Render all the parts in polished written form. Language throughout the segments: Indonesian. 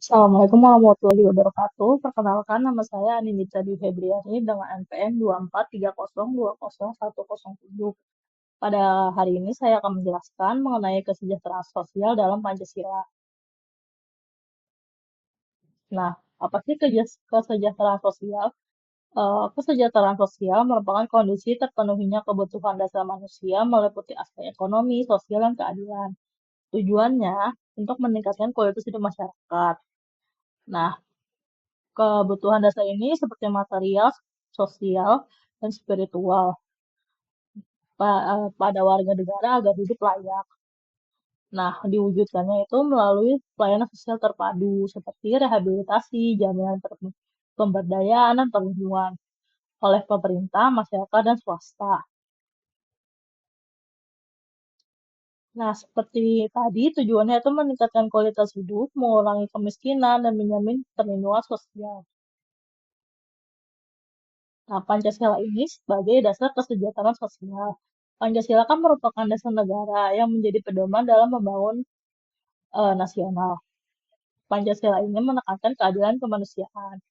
Assalamualaikum warahmatullahi wabarakatuh. Perkenalkan, nama saya Anindita Dwi Febriani dengan NPM 2430200107. Pada hari ini saya akan menjelaskan mengenai kesejahteraan sosial dalam Pancasila. Nah, apa sih kesejahteraan sosial? Kesejahteraan sosial merupakan kondisi terpenuhinya kebutuhan dasar manusia meliputi aspek ekonomi, sosial, dan keadilan. Tujuannya untuk meningkatkan kualitas hidup masyarakat. Nah, kebutuhan dasar ini seperti material, sosial, dan spiritual pada warga negara agar hidup layak. Nah, diwujudkannya itu melalui pelayanan sosial terpadu seperti rehabilitasi, pemberdayaan, dan perlindungan oleh pemerintah, masyarakat, dan swasta. Nah, seperti tadi, tujuannya itu meningkatkan kualitas hidup, mengurangi kemiskinan, dan menjamin perlindungan sosial. Nah, Pancasila ini sebagai dasar kesejahteraan sosial. Pancasila kan merupakan dasar negara yang menjadi pedoman dalam membangun nasional. Pancasila ini menekankan keadilan kemanusiaan.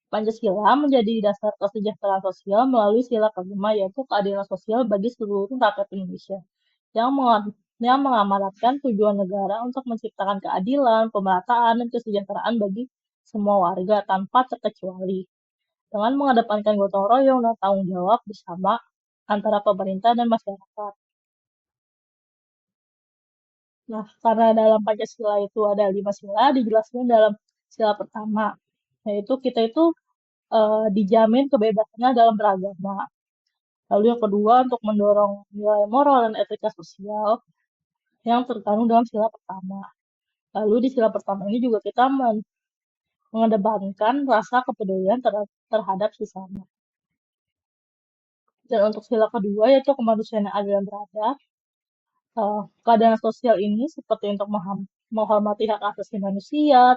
Pancasila menjadi dasar kesejahteraan sosial melalui sila kelima yaitu keadilan sosial bagi seluruh rakyat Indonesia yang yang mengamanatkan tujuan negara untuk menciptakan keadilan, pemerataan, dan kesejahteraan bagi semua warga tanpa terkecuali dengan mengedepankan gotong royong dan tanggung jawab bersama antara pemerintah dan masyarakat. Nah, karena dalam Pancasila itu ada 5 sila, dijelaskan dalam sila pertama, yaitu kita itu dijamin kebebasannya dalam beragama. Lalu yang kedua, untuk mendorong nilai moral dan etika sosial yang terkandung dalam sila pertama. Lalu di sila pertama ini juga kita mengedepankan rasa kepedulian terhadap sesama. Dan untuk sila kedua, yaitu kemanusiaan yang adil dan beradab, keadaan sosial ini seperti untuk menghormati hak asasi manusia,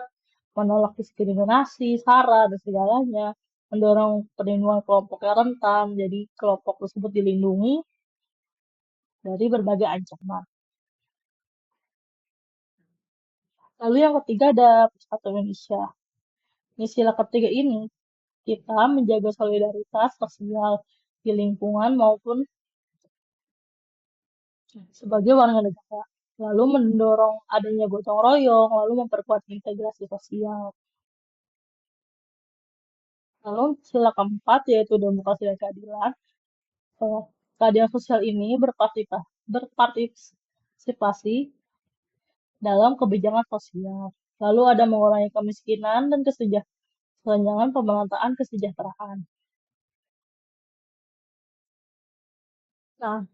menolak diskriminasi, SARA, dan segalanya, mendorong perlindungan kelompok yang rentan, jadi kelompok tersebut dilindungi dari berbagai ancaman. Lalu yang ketiga ada Persatuan Indonesia. Di sila ketiga ini, kita menjaga solidaritas sosial di lingkungan maupun sebagai warga negara. Lalu mendorong adanya gotong royong, lalu memperkuat integrasi sosial. Lalu sila keempat yaitu demokrasi dan keadilan. Keadilan sosial ini berpartisipasi dalam kebijakan sosial. Lalu ada mengurangi kemiskinan dan kesenjangan pemerataan kesejahteraan. Nah,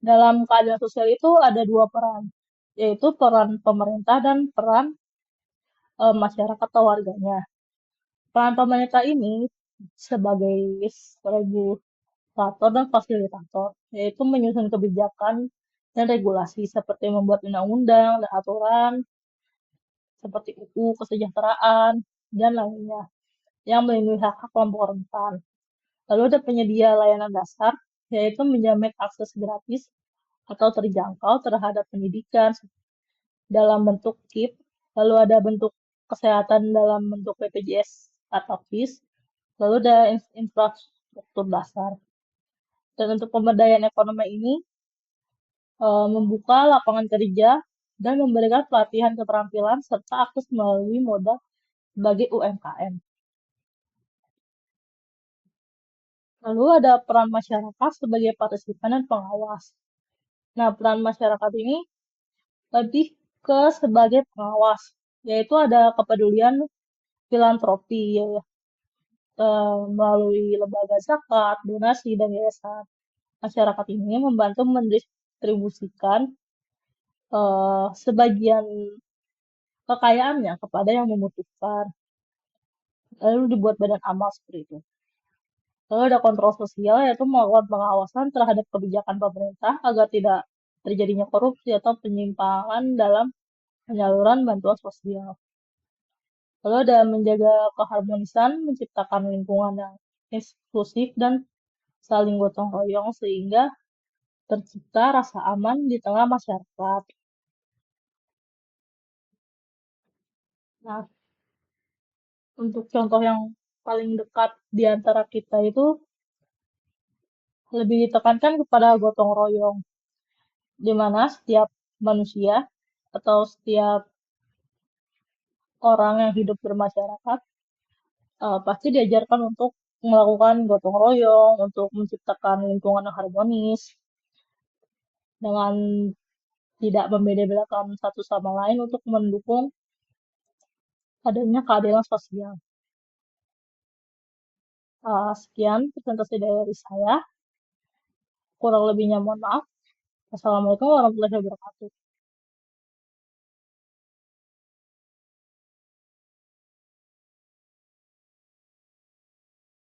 dalam keadilan sosial itu ada dua peran, yaitu peran pemerintah dan peran masyarakat atau warganya. Peran pemerintah ini sebagai regulator dan fasilitator, yaitu menyusun kebijakan dan regulasi seperti membuat undang-undang dan aturan seperti UU kesejahteraan dan lainnya yang melindungi hak-hak kelompok rentan. Lalu ada penyedia layanan dasar, yaitu menjamin akses gratis atau terjangkau terhadap pendidikan dalam bentuk KIP, lalu ada bentuk kesehatan dalam bentuk BPJS atau KIS, lalu ada infrastruktur dasar. Dan untuk pemberdayaan ekonomi ini membuka lapangan kerja dan memberikan pelatihan keterampilan serta akses melalui modal bagi UMKM. Lalu ada peran masyarakat sebagai partisipan dan pengawas. Nah, peran masyarakat ini lebih ke sebagai pengawas, yaitu ada kepedulian filantropi ya, melalui lembaga zakat, donasi, dan yayasan. Masyarakat ini membantu mendistribusikan sebagian kekayaannya kepada yang membutuhkan. Lalu dibuat badan amal seperti itu. Lalu ada kontrol sosial, yaitu melakukan pengawasan terhadap kebijakan pemerintah agar tidak terjadinya korupsi atau penyimpangan dalam penyaluran bantuan sosial. Lalu ada menjaga keharmonisan, menciptakan lingkungan yang inklusif dan saling gotong royong sehingga tercipta rasa aman di tengah masyarakat. Nah, untuk contoh yang paling dekat di antara kita itu lebih ditekankan kepada gotong royong, di mana setiap manusia atau setiap orang yang hidup bermasyarakat pasti diajarkan untuk melakukan gotong royong, untuk menciptakan lingkungan yang harmonis dengan tidak membeda-bedakan satu sama lain untuk mendukung adanya keadilan sosial. Sekian presentasi dari saya. Kurang lebihnya mohon maaf. Assalamualaikum warahmatullahi wabarakatuh.